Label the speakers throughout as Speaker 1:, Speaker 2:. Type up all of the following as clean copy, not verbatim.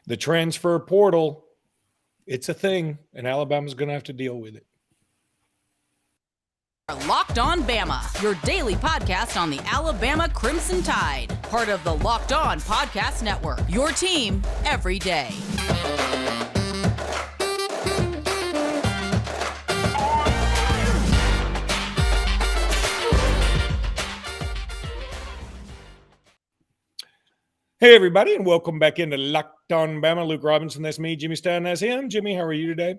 Speaker 1: The transfer portal, it's a thing, and Alabama's going to have to deal with it.
Speaker 2: Locked On Bama, your daily podcast on the Alabama Crimson Tide. Part of the Locked On Podcast Network, your team every day.
Speaker 1: Hey, everybody, and welcome back into Locked On Bama. Luke Robinson, that's me. Jimmy Stein, that's him. Jimmy, how are you today?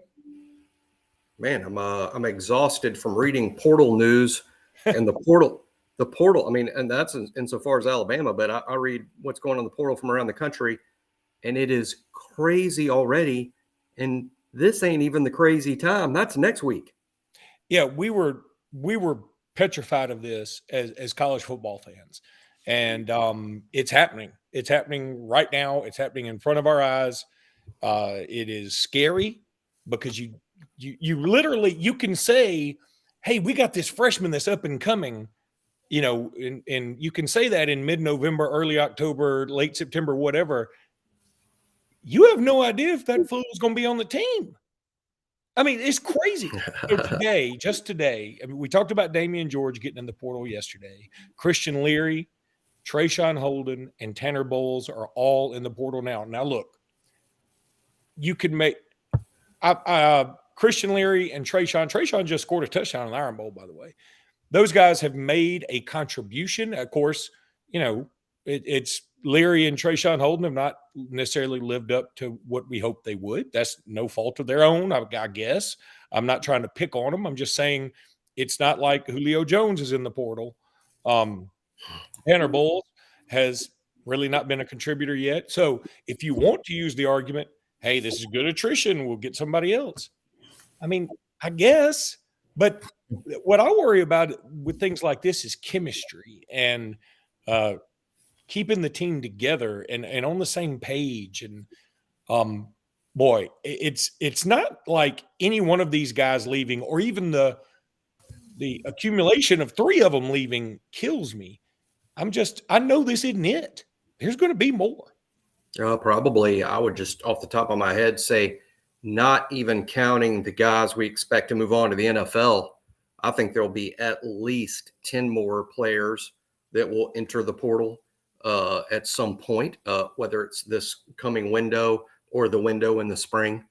Speaker 3: Man, I'm exhausted from reading portal news and the portal. I mean, and that's insofar as Alabama, but I read what's going on in the portal from around the country, and it is crazy already. And this ain't even the crazy time. That's next week.
Speaker 1: Yeah, we were petrified of this as college football fans, and it's happening. It's happening right now. It's happening in front of our eyes. It is scary because you literally, you can say, hey, we got this freshman that's up and coming, you know, and you can say that in mid-November, early October, late September, whatever. You have no idea if that fool is going to be on the team. I mean, it's crazy. So today, I mean, we talked about Damian George getting in the portal yesterday. Christian Leary, Trayshawn Holden, and Tanner Bowles are all in the portal now. Now, look, you could make Christian Leary and Trayshawn just scored a touchdown in the Iron Bowl, by the way. Those guys have made a contribution. Of course, you know, it's Leary and Trayshawn Holden have not necessarily lived up to what we hoped they would. That's no fault of their own, I guess. I'm not trying to pick on them. I'm just saying it's not like Julio Jones is in the portal. Tanner Bowles has really not been a contributor yet. So if you want to use the argument, hey, this is good attrition, we'll get somebody else. I mean, I guess. But what I worry about with things like this is chemistry and keeping the team together and on the same page. And boy, it's not like any one of these guys leaving, or even the accumulation of three of them leaving kills me. I know this isn't it. There's going to be more.
Speaker 3: Probably, I would just off the top of my head say, not even counting the guys we expect to move on to the NFL, I think there'll be at least 10 more players that will enter the portal at some point, whether it's this coming window or the window in the spring,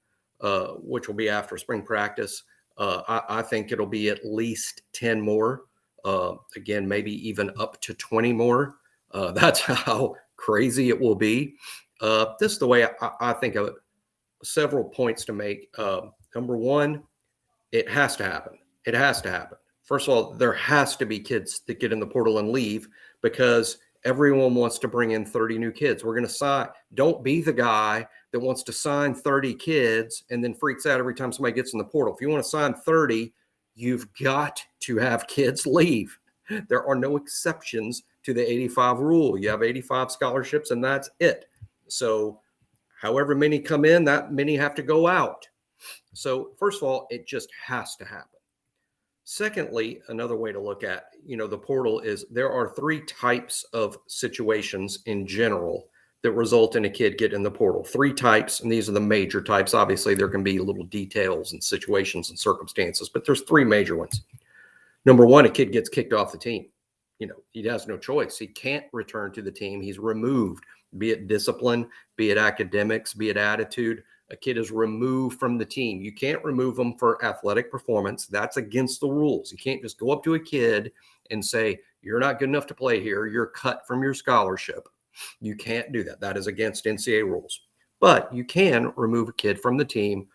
Speaker 3: which will be after spring practice. I think it'll be at least 10 more. Again, maybe even up to 20 more. That's how crazy it will be. This is the way I think of it. Several points to make. Number one, it has to happen. It has to happen. First of all, there has to be kids that get in the portal and leave because everyone wants to bring in 30 new kids. We're going to sign. Don't be the guy that wants to sign 30 kids and then freaks out every time somebody gets in the portal. If you want to sign 30, you've got to have kids leave. There are no exceptions to the 85 rule. You have 85 scholarships and that's it. So however many come in, that many have to go out. So first of all, it just has to happen. Secondly, another way to look at, the portal is there are three types of situations in general that result in a kid getting in the portal. Three types, and these are the major types. Obviously, there can be little details and situations and circumstances, but there's three major ones. Number one, a kid gets kicked off the team. He has no choice. He can't return to the team. He's removed, be it discipline, be it academics, be it attitude. A kid is removed from the team. You can't remove them for athletic performance. That's against the rules. You can't just go up to a kid and say, you're not good enough to play here. You're cut from your scholarship. You can't do that. That is against NCAA rules. But you can remove a kid from the team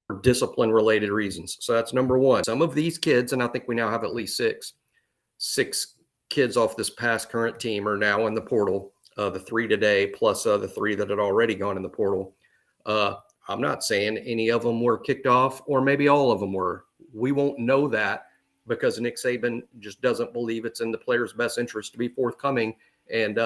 Speaker 3: for discipline-related reasons. So that's number one. Some of these kids, and I think we now have at least six kids off this past current team are now in the portal. The three today, plus the three that had already gone in the portal. I'm not saying any of them were kicked off, or maybe all of them were. We won't know that because Nick Saban just doesn't believe it's in the player's best interest to be forthcoming and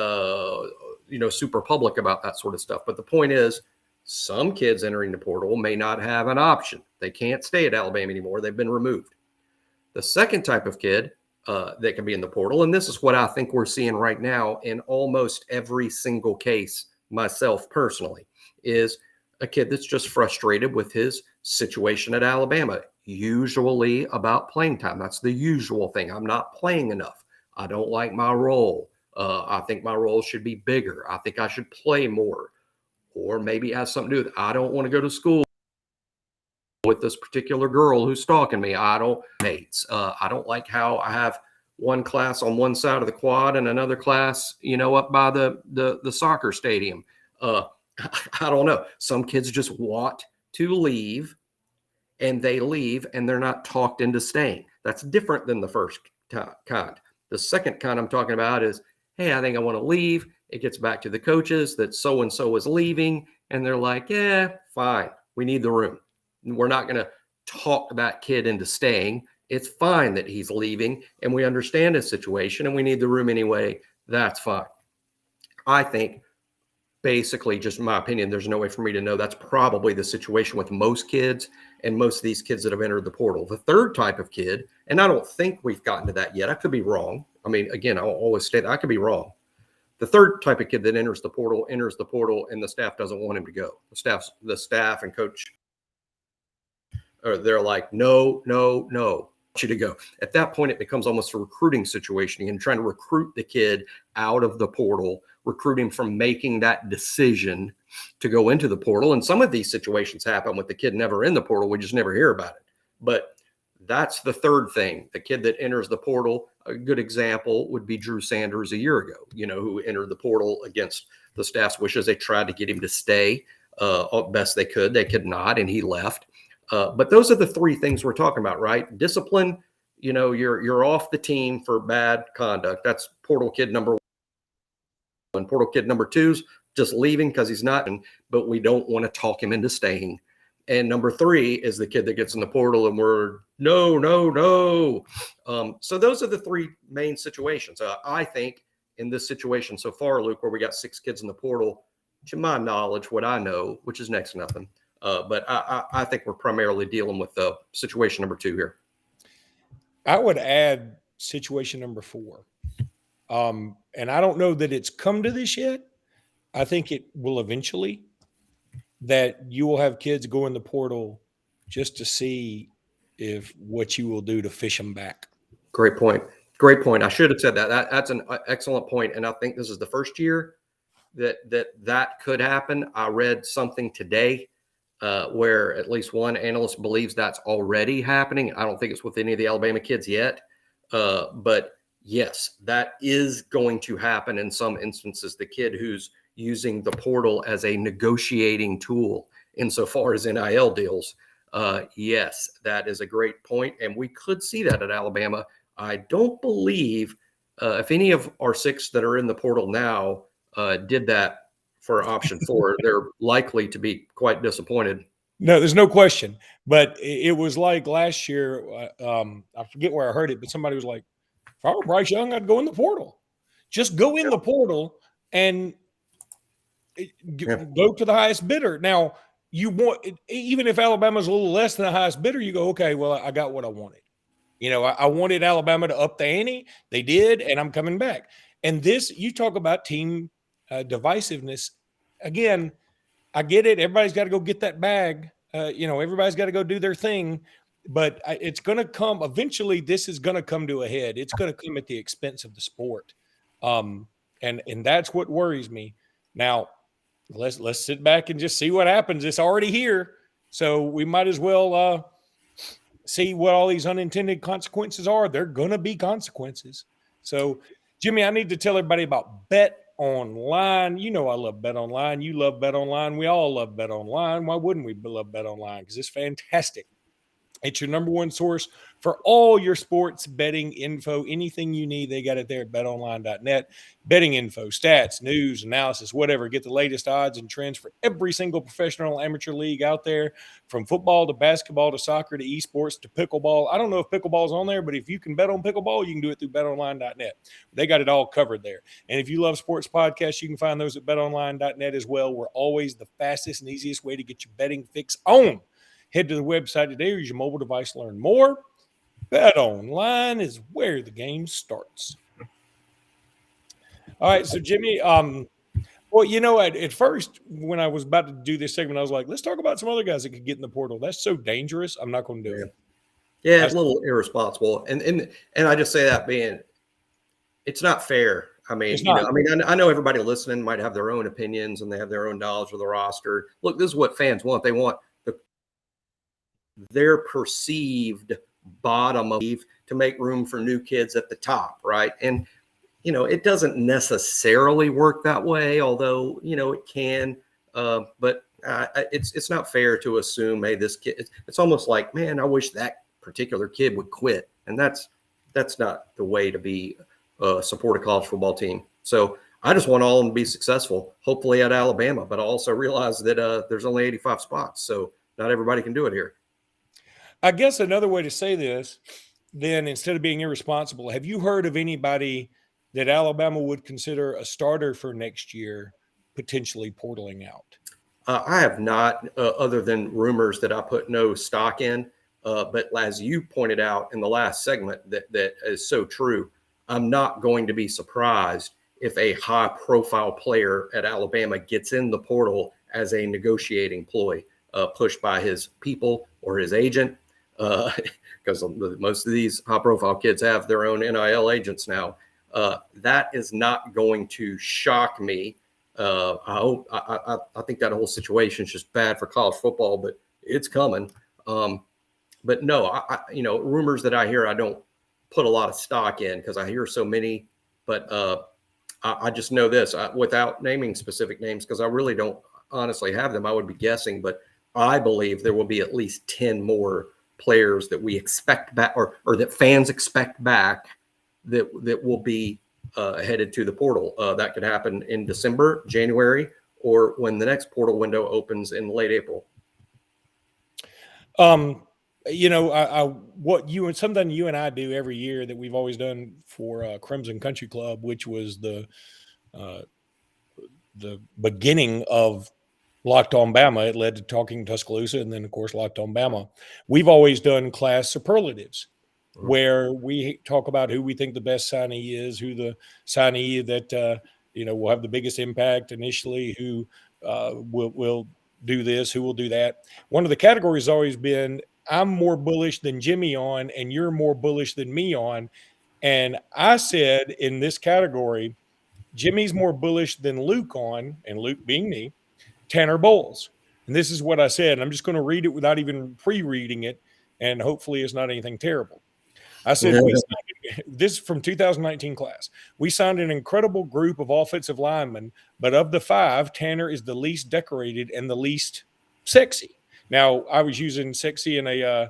Speaker 3: super public about that sort of stuff. But the point is, some kids entering the portal may not have an option. They can't stay at Alabama anymore. They've been removed. The second type of kid that can be in the portal, and this is what I think we're seeing right now in almost every single case myself personally, is a kid that's just frustrated with his situation at Alabama, usually about playing time. That's the usual thing. I'm not playing enough. I don't like my role. I think my role should be bigger. I think I should play more. Or maybe it has something to do with I don't want to go to school with this particular girl who's stalking me. I don't like how I have one class on one side of the quad and another class, up by the soccer stadium. I don't know. Some kids just want to leave, and they leave, and they're not talked into staying. That's different than the first kind. The second kind I'm talking about is, hey, I think I want to leave. It gets back to the coaches that so-and-so is leaving, and they're like, yeah, fine. We need the room. We're not going to talk that kid into staying. It's fine that he's leaving, and we understand his situation, and we need the room anyway. That's fine. I think, basically, just in my opinion, there's no way for me to know. That's probably the situation with most kids and most of these kids that have entered the portal. The third type of kid, and I don't think we've gotten to that yet. I could be wrong. I mean, again, I'll always state that I could be wrong. The third type of kid that enters the portal, and the staff doesn't want him to go. The staff and coach, or they're like, no, I want you to go. At that point, it becomes almost a recruiting situation. You're trying to recruit the kid out of the portal, recruit him from making that decision to go into the portal. And some of these situations happen with the kid never in the portal. We just never hear about it. But that's the third thing. The kid that enters the portal, a good example would be Drew Sanders a year ago, who entered the portal against the staff's wishes. They tried to get him to stay best they could. They could not, and he left. But those are the three things we're talking about, right? Discipline, you're off the team for bad conduct. That's portal kid number one. Portal kid number two's just leaving because he's not, but we don't want to talk him into staying. And number three is the kid that gets in the portal and we're no. So those are the three main situations. I think in this situation so far, Luke, where we got 6 kids in the portal, to my knowledge, what I know, which is next to nothing. But I think we're primarily dealing with the situation number 2 here.
Speaker 1: I would add situation number 4. And I don't know that it's come to this yet. I think it will eventually, that you will have kids go in the portal just to see if what you will do to fish them back.
Speaker 3: Great point. I should have said that. That's an excellent point. And I think this is the first year that could happen. I read something today where at least one analyst believes that's already happening. I don't think it's with any of the Alabama kids yet. But yes, that is going to happen in some instances. The kid who's using the portal as a negotiating tool insofar as NIL deals. Yes, that is a great point. And we could see that at Alabama. I don't believe if any of our 6 that are in the portal now did that for option 4, they're likely to be quite disappointed.
Speaker 1: No, there's no question. But it was like last year, I forget where I heard it, but somebody was like, if I were Bryce Young, I'd go in the portal. Just go in the portal and go to the highest bidder. Now, you want, even if Alabama's a little less than the highest bidder, you go, okay, well, I got what I wanted. I wanted Alabama to up the ante. They did, and I'm coming back. And this, you talk about team divisiveness. Again, I get it. Everybody's got to go get that bag. Everybody's got to go do their thing. But it's going to come eventually. This is going to come to a head. It's going to come at the expense of the sport, and that's what worries me. Now, let's sit back and just see what happens. It's already here, so we might as well see what all these unintended consequences are. They're going to be consequences. So, Jimmy, I need to tell everybody about BetOnline. I love BetOnline. You love BetOnline. We all love BetOnline. Why wouldn't we love BetOnline? Because it's fantastic. It's your number one source for all your sports betting info. Anything you need, they got it there at betonline.net. Betting info, stats, news, analysis, whatever. Get the latest odds and trends for every single professional amateur league out there, from football to basketball to soccer to esports to pickleball. I don't know if pickleball's on there, but if you can bet on pickleball, you can do it through betonline.net. They got it all covered there. And if you love sports podcasts, you can find those at betonline.net as well. We're always the fastest and easiest way to get your betting fix on. Head to the website today or use your mobile device to learn more. BetOnline is where the game starts. All right, so Jimmy, Well, at first, when I was about to do this segment, I was like, let's talk about some other guys that could get in the portal. That's so dangerous. I'm not going to do
Speaker 3: Yeah.
Speaker 1: it.
Speaker 3: Yeah, a little irresponsible. And I just say that being, it's not fair. I mean,
Speaker 1: It's not.
Speaker 3: I know everybody listening might have their own opinions and they have their own knowledge of the roster. Look, this is what fans want. They want their perceived bottom of to make room for new kids at the top, right? And it doesn't necessarily work that way, although it can. But it's not fair to assume, hey, this kid. It's almost like, man, I wish that particular kid would quit, and that's not the way to be support a college football team. So I just want all of them to be successful, hopefully at Alabama. But I also realize that there's only 85 spots, so not everybody can do it here.
Speaker 1: I guess another way to say this, then, instead of being irresponsible, have you heard of anybody that Alabama would consider a starter for next year, potentially portaling out?
Speaker 3: I have not, other than rumors that I put no stock in. But as you pointed out in the last segment, that is so true. I'm not going to be surprised if a high-profile player at Alabama gets in the portal as a negotiating ploy, pushed by his people or his agent, because most of these high-profile kids have their own NIL agents now. That is not going to shock me. I think that whole situation is just bad for college football, but it's coming. But no, rumors that I hear, I don't put a lot of stock in because I hear so many. But I just know this without naming specific names, because I really don't honestly have them. I would be guessing, but I believe there will be at least 10 more players that we expect back, or that fans expect back, that will be headed to the portal. That could happen in December, January, or when the next portal window opens in late April.
Speaker 1: Something you and I do every year that we've always done for Crimson Country Club, which was the beginning of Locked On Bama. It led to Talking Tuscaloosa, and then, of course, Locked On Bama. We've always done class superlatives, where we talk about who we think the best signee is, who the signee that will have the biggest impact initially, who will do this, who will do that. One of the categories has always been, I'm more bullish than Jimmy on, and you're more bullish than me on. And I said in this category, Jimmy's more bullish than Luke on, and Luke being me, Tanner Bowles. And this is what I said. And I'm just going to read it without even pre-reading it, and hopefully it's not anything terrible. I said, this is from 2019 class. We signed an incredible group of offensive linemen, but of the 5, Tanner is the least decorated and the least sexy. Now, I was using sexy in a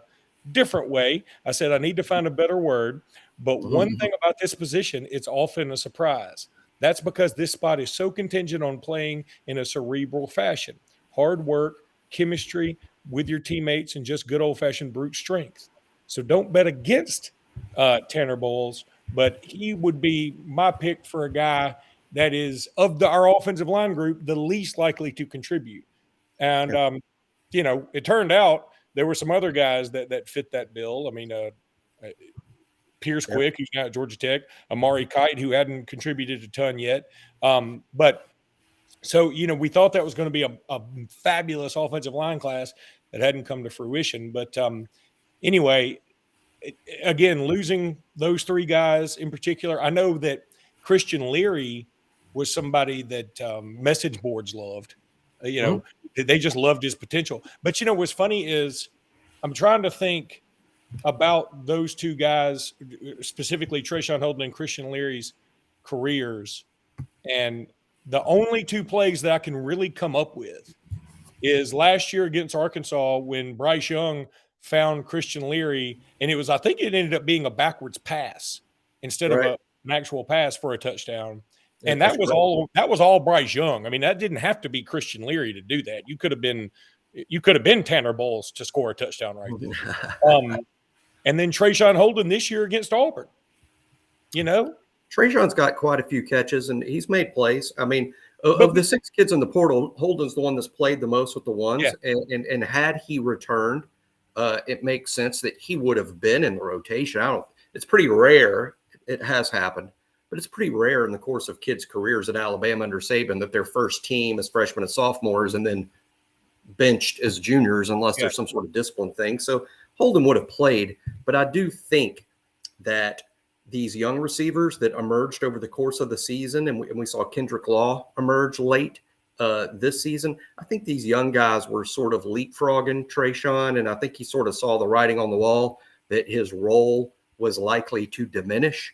Speaker 1: different way. I said, I need to find a better word. But one thing about this position, it's often a surprise. That's because this spot is so contingent on playing in a cerebral fashion. Hard work, chemistry with your teammates, and just good old-fashioned brute strength. So don't bet against Tanner Bowles, but he would be my pick for a guy that is, of our offensive line group, the least likely to contribute. And, it turned out there were some other guys that fit that bill. I mean, Pierce Quick, who's now at Georgia Tech, Amari Kite, who hadn't contributed a ton yet. But so, we thought that was going to be a fabulous offensive line class that hadn't come to fruition. But anyway, again, losing those 3 guys in particular, I know that Christian Leary was somebody that message boards loved. They just loved his potential. But, what's funny is I'm trying to think about those 2 guys, specifically Trayshawn Holden and Christian Leary's careers. And the only 2 plays that I can really come up with is last year against Arkansas, when Bryce Young found Christian Leary, and I think it ended up being a backwards pass instead of an actual pass for a touchdown. And that was all Bryce Young. I mean, that didn't have to be Christian Leary to do that. You could have been Tanner Bowles to score a touchdown right there. And then Trayshawn Holden this year against Auburn.
Speaker 3: Trayshawn's got quite a few catches, and he's made plays. I mean, of the 6 kids in the portal, Holden's the one that's played the most with the ones. Yeah. And had he returned, it makes sense that he would have been in the rotation. It's pretty rare. It has happened. but it's pretty rare in the course of kids' careers at Alabama under Saban that their first team is freshmen and sophomores and then benched as juniors unless there's some sort of discipline thing. So Holden would have played, but I do think that these young receivers that emerged over the course of the season, and we saw Kendrick Law emerge late this season, I think these young guys were sort of leapfrogging Trayshawn, and I think he sort of saw the writing on the wall that his role was likely to diminish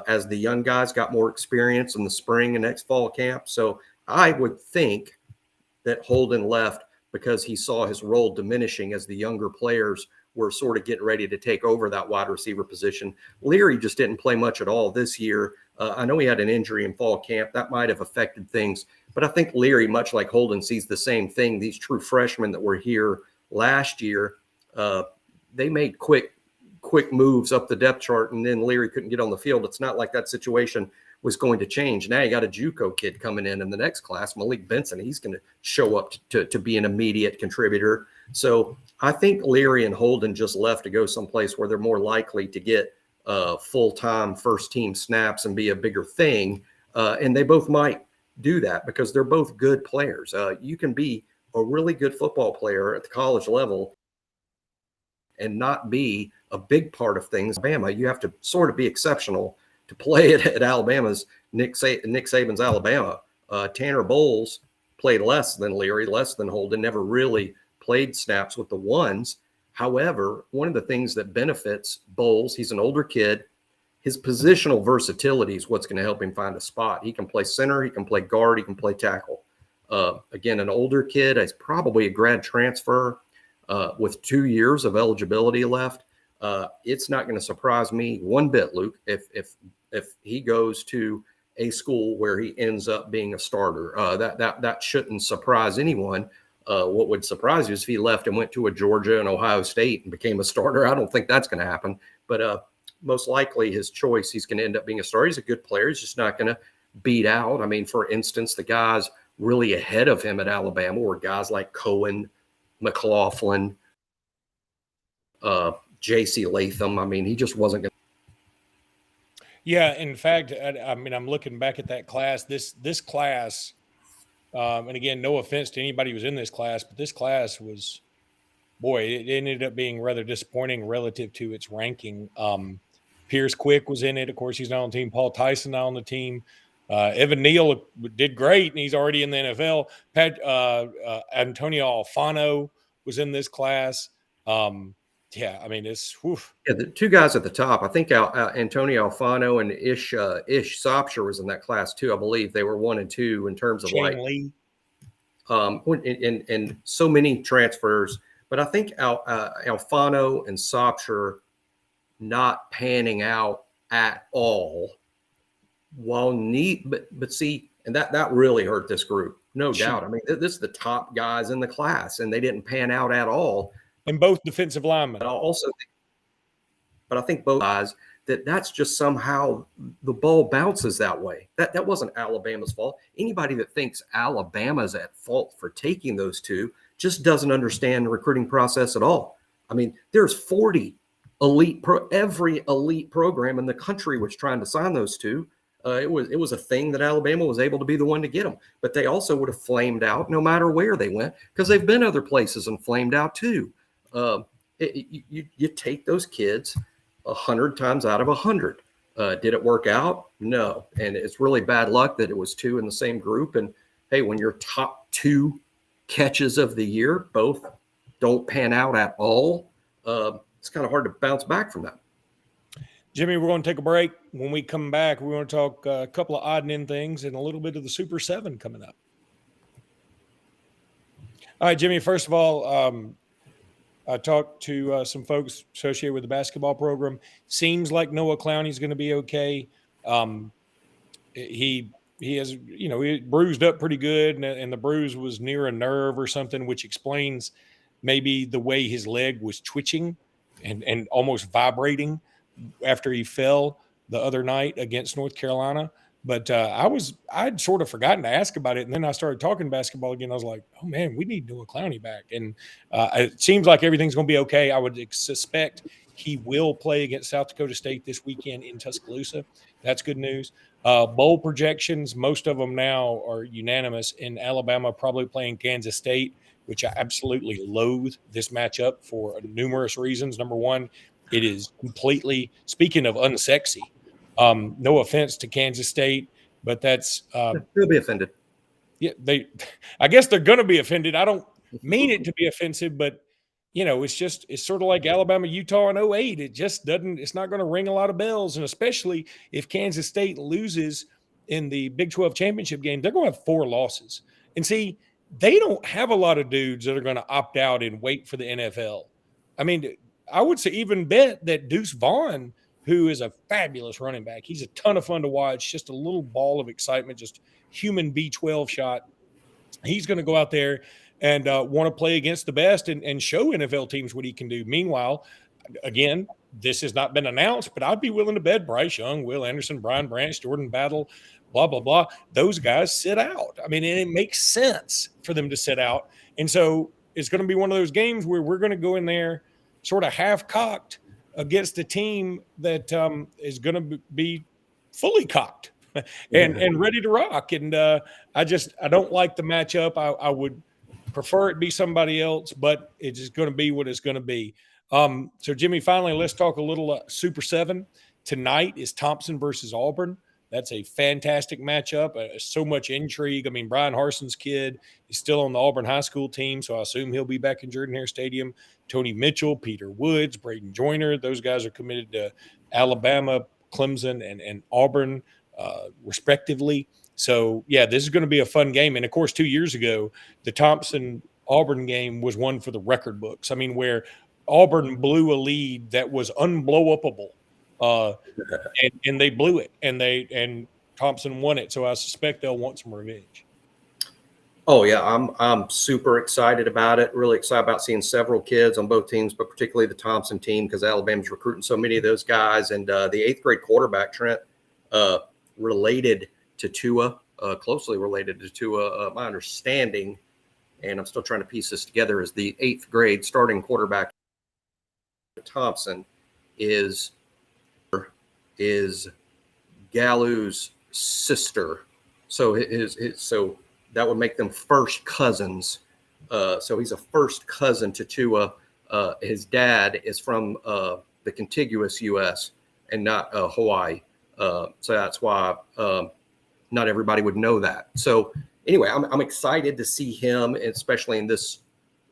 Speaker 3: as the young guys got more experience in the spring and next fall camp. So I would think that Holden left because he saw his role diminishing as the younger players were sort of getting ready to take over that wide receiver position. Leary just didn't play much at all this year. I know he had an injury in fall camp. That might have affected things. But I think Leary, much like Holden, sees the same thing. These true freshmen that were here last year, they made quick moves up the depth chart, and then Leary couldn't get on the field. It's not like that situation was going to change. Now you got a JUCO kid coming in the next class, Malik Benson. He's going to show up to be an immediate contributor. So I think Leary and Holden just left to go someplace where they're more likely to get full-time first-team snaps and be a bigger thing. And they both might do that because they're both good players. You can be a really good football player at the college level and not be a big part of things. Alabama, you have to sort of be exceptional to play at Alabama's Nick Saban's Alabama. Tanner Bowles played less than Leary, less than Holden, never really played snaps with the ones. However, one of the things that benefits Bowles, he's an older kid, his positional versatility is what's going to help him find a spot. He can play center, he can play guard, he can play tackle. Again, an older kid, he's probably a grad transfer with 2 years of eligibility left. It's not going to surprise me one bit, Luke, if he goes to a school where he ends up being a starter. That shouldn't surprise anyone. What would surprise you is if he left and went to a Georgia and Ohio State and became a starter. I don't think that's going to happen. But most likely his choice, he's going to end up being a starter. He's a good player. He's just not going to beat out. I mean, for instance, the guys really ahead of him at Alabama were guys like Cohen, McLaughlin, J.C. Latham. I mean, he just wasn't going to.
Speaker 1: Yeah, in fact, I mean, I'm looking back at that class. This class, and again, no offense to anybody who was in this class, but this class was, boy, it ended up being rather disappointing relative to its ranking. Pierce Quick was in it. Of course, he's not on the team. Paul Tyson not on the team. Evan Neal did great, and he's already in the NFL. Antonio Alfano was in this class. Yeah, I mean, it's woof.
Speaker 3: Yeah, the two guys at the top, I think Antonio Alfano and Ish Sopsher was in that class too. I believe they were 1 and 2 in terms of
Speaker 1: Shane Lee.
Speaker 3: And so many transfers. But I think Alfano and Sopsher not panning out at all. While neat, but see, and that really hurt this group, no doubt. I mean, this is the top guys in the class, and they didn't pan out at all.
Speaker 1: And both defensive linemen.
Speaker 3: But I think both guys that's just somehow the ball bounces that way. That wasn't Alabama's fault. Anybody that thinks Alabama's at fault for taking those two just doesn't understand the recruiting process at all. I mean, there's 40 every elite program in the country was trying to sign those two. It was a thing that Alabama was able to be the one to get them, but they also would have flamed out no matter where they went because they've been other places and flamed out too. You take those kids 100 times out of 100. Did it work out? No. And it's really bad luck that it was two in the same group. And hey, when your top 2 catches of the year both don't pan out at all, it's kind of hard to bounce back from that.
Speaker 1: Jimmy, we're going to take a break. When we come back, we're going to talk a couple of odd and end things and a little bit of the Super 7 coming up. All right, Jimmy, first of all, I talked to some folks associated with the basketball program. Seems like Noah Clowney's going to be okay. He has, he bruised up pretty good, and the bruise was near a nerve or something, which explains maybe the way his leg was twitching and almost vibrating after he fell the other night against North Carolina. But I'd sort of forgotten to ask about it. And then I started talking basketball again. I was like, oh man, we need Noah Clowney back. And it seems like everything's going to be okay. I would suspect He will play against South Dakota State this weekend in Tuscaloosa. That's good news. Bowl projections, most of them now are unanimous in Alabama probably playing Kansas State, which I absolutely loathe this matchup for numerous reasons. Number one, it is completely, speaking of unsexy, no offense to Kansas State, but that's
Speaker 3: He'll be offended.
Speaker 1: yeah, I guess they're going to be offended. I don't mean it to be offensive, but it's sort of like Alabama, Utah in '08. It just doesn't, it's not going to ring a lot of bells. And especially if Kansas State loses in the Big 12 championship game, they're going to have 4 losses. And see, they don't have a lot of dudes that are going to opt out and wait for the NFL. I mean, I would say even bet that Deuce Vaughn, who is a fabulous running back, he's a ton of fun to watch, just a little ball of excitement, just human B12 shot. He's going to go out there and want to play against the best and show NFL teams what he can do. Meanwhile, again, this has not been announced, but I'd be willing to bet Bryce Young, Will Anderson, Brian Branch, Jordan Battle, blah, blah, blah. Those guys sit out. I mean, and it makes sense for them to sit out. And so it's going to be one of those games where we're going to go in there sort of half-cocked against a team that is going to be fully cocked and ready to rock. And I don't like the matchup. I would prefer it be somebody else, but it's just going to be what it's going to be. So Jimmy, finally, let's talk a little Super 7. Tonight is Thompson versus Auburn. That's a fantastic matchup. So much intrigue. I mean, Brian Harson's kid is still on the Auburn high school team, so I assume he'll be back in Jordan-Hare Stadium. Tony Mitchell, Peter Woods, Braden Joyner, those guys are committed to Alabama, Clemson, and Auburn, respectively. So, yeah, this is going to be a fun game. And, of course, 2 years ago, the Thompson-Auburn game was one for the record books. I mean, where Auburn blew a lead that was unblow-upable. And they blew it, and Thompson won it. So I suspect they'll want some revenge.
Speaker 3: Oh yeah, I'm super excited about it. Really excited about seeing several kids on both teams, but particularly the Thompson team because Alabama's recruiting so many of those guys. And the 8th grade quarterback Trent, related to Tua, closely related to Tua. My understanding, and I'm still trying to piece this together, is the 8th grade starting quarterback Thompson is Galu's sister. So so that would make them first cousins. So he's a first cousin to Tua. His dad is from the contiguous U.S. and not Hawaii. So that's why not everybody would know that. So anyway, I'm excited to see him, especially in this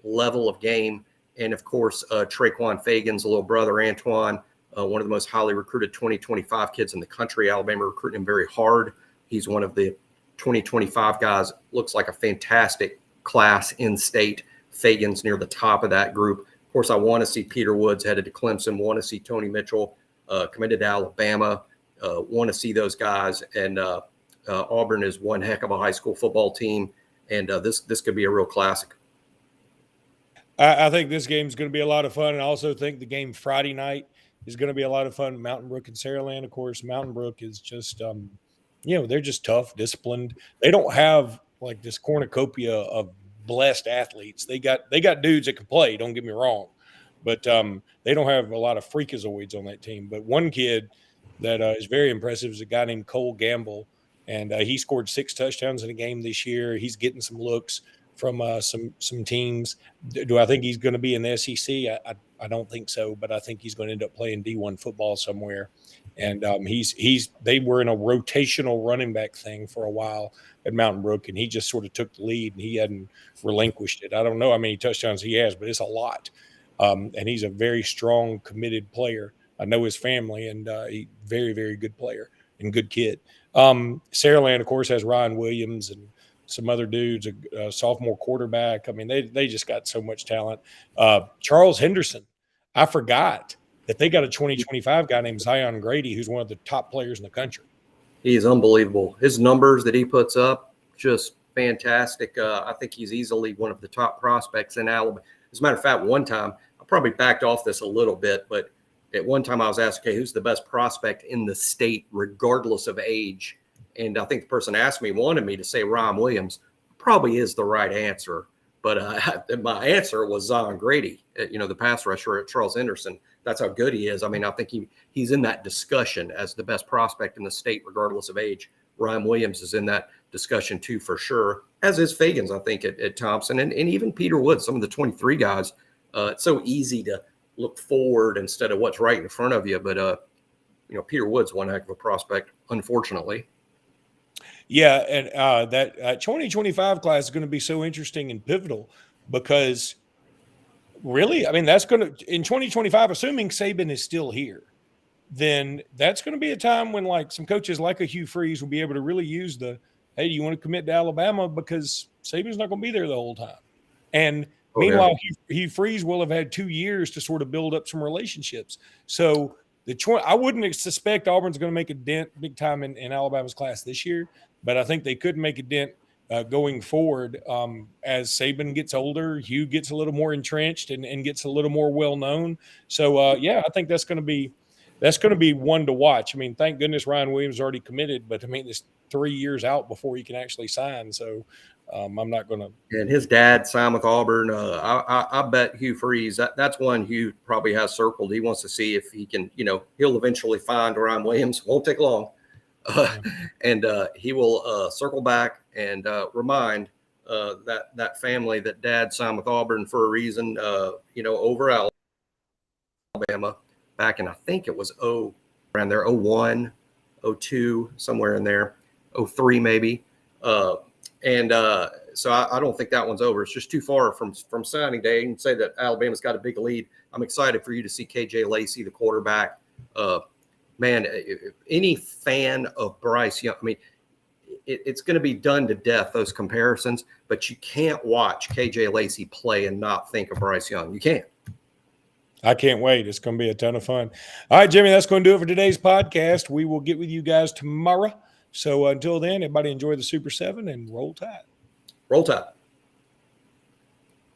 Speaker 3: level of game. And of course, Traquan Fagan's little brother, Antoine, one of the most highly recruited 2025 kids in the country. Alabama recruiting him very hard. He's one of the 2025 guys. Looks like a fantastic class in state. Fagan's near the top of that group. Of course, I want to see Peter Woods headed to Clemson. Want to see Tony Mitchell committed to Alabama. Want to see those guys. And Auburn is one heck of a high school football team. And this could be a real classic.
Speaker 1: I think this game is going to be a lot of fun. And I also think the game Friday night is going to be a lot of fun. Mountain Brook and Saraland, of course. Mountain Brook is just, they're just tough, disciplined. They don't have like this cornucopia of blessed athletes. They got dudes that can play. Don't get me wrong, but they don't have a lot of freakazoids on that team. But one kid that is very impressive is a guy named Cole Gamble, and he scored 6 touchdowns in a game this year. He's getting some looks from some teams. Do I think he's going to be in the SEC? I don't think so, but I think he's going to end up playing D1 football somewhere. And they were in a rotational running back thing for a while at Mountain Brook, and he just sort of took the lead, and he hadn't relinquished it. I don't know how many touchdowns he has, but it's a lot. And he's a very strong, committed player. I know his family, and he's very, very good player and good kid. Saraland, of course, has Ryan Williams and some other dudes, a sophomore quarterback. I mean, they just got so much talent. Charles Henderson, I forgot that they got a 2025 guy named Zion Grady, who's one of the top players in the country.
Speaker 3: He is unbelievable. His numbers that he puts up, just fantastic. I think he's easily one of the top prospects in Alabama. As a matter of fact, one time, I probably backed off this a little bit, but at one time I was asked, okay, who's the best prospect in the state, regardless of age? And I think the person asked me, wanted me to say Ryan Williams. Probably is the right answer. But my answer was Zion Grady, the pass rusher at Charles Henderson. that's how good he is. I mean, I think he's in that discussion as the best prospect in the state, regardless of age. Ryan Williams is in that discussion too, for sure, as is Fagans, I think, at Thompson, and even Peter Woods, some of the 23 guys. It's so easy to look forward instead of what's right in front of you. But, Peter Woods, one heck of a prospect, unfortunately.
Speaker 1: Yeah, and that 2025 class is going to be so interesting and pivotal because really, I mean, that's going to, in 2025, assuming Saban is still here, then that's going to be a time when like some coaches like a Hugh Freeze will be able to really use the, hey, you want to commit to Alabama because Saban's not going to be there the whole time. And meanwhile, Hugh Freeze will have had 2 years to sort of build up some relationships. So I wouldn't suspect Auburn's going to make a dent big time in Alabama's class this year, but I think they could make a dent going forward as Saban gets older, Hugh gets a little more entrenched and gets a little more well-known. So, I think that's going to be one to watch. I mean, thank goodness Ryan Williams already committed, but I mean, it's 3 years out before he can actually sign. So I'm not going to.
Speaker 3: And his dad signed with Auburn. I bet Hugh Freeze, that's one Hugh probably has circled. He wants to see if he can, he'll eventually find Ryan Williams. Won't take long. And he will circle back and remind that family that dad signed with Auburn for a reason, over Alabama back in, I think it was around there, 01, 02, somewhere in there, 03 maybe. So I don't think that one's over. It's just too far from signing day and say that Alabama's got a big lead. I'm excited for you to see KJ Lacey, the quarterback. Man, if any fan of Bryce Young, I mean, it's going to be done to death, those comparisons, but you can't watch KJ Lacey play and not think of Bryce Young. You can't.
Speaker 1: I can't wait. It's going to be a ton of fun. All right, Jimmy, that's going to do it for today's podcast. We will get with you guys tomorrow. So until then, everybody enjoy the Super 7 and roll tide.
Speaker 3: Roll Tide.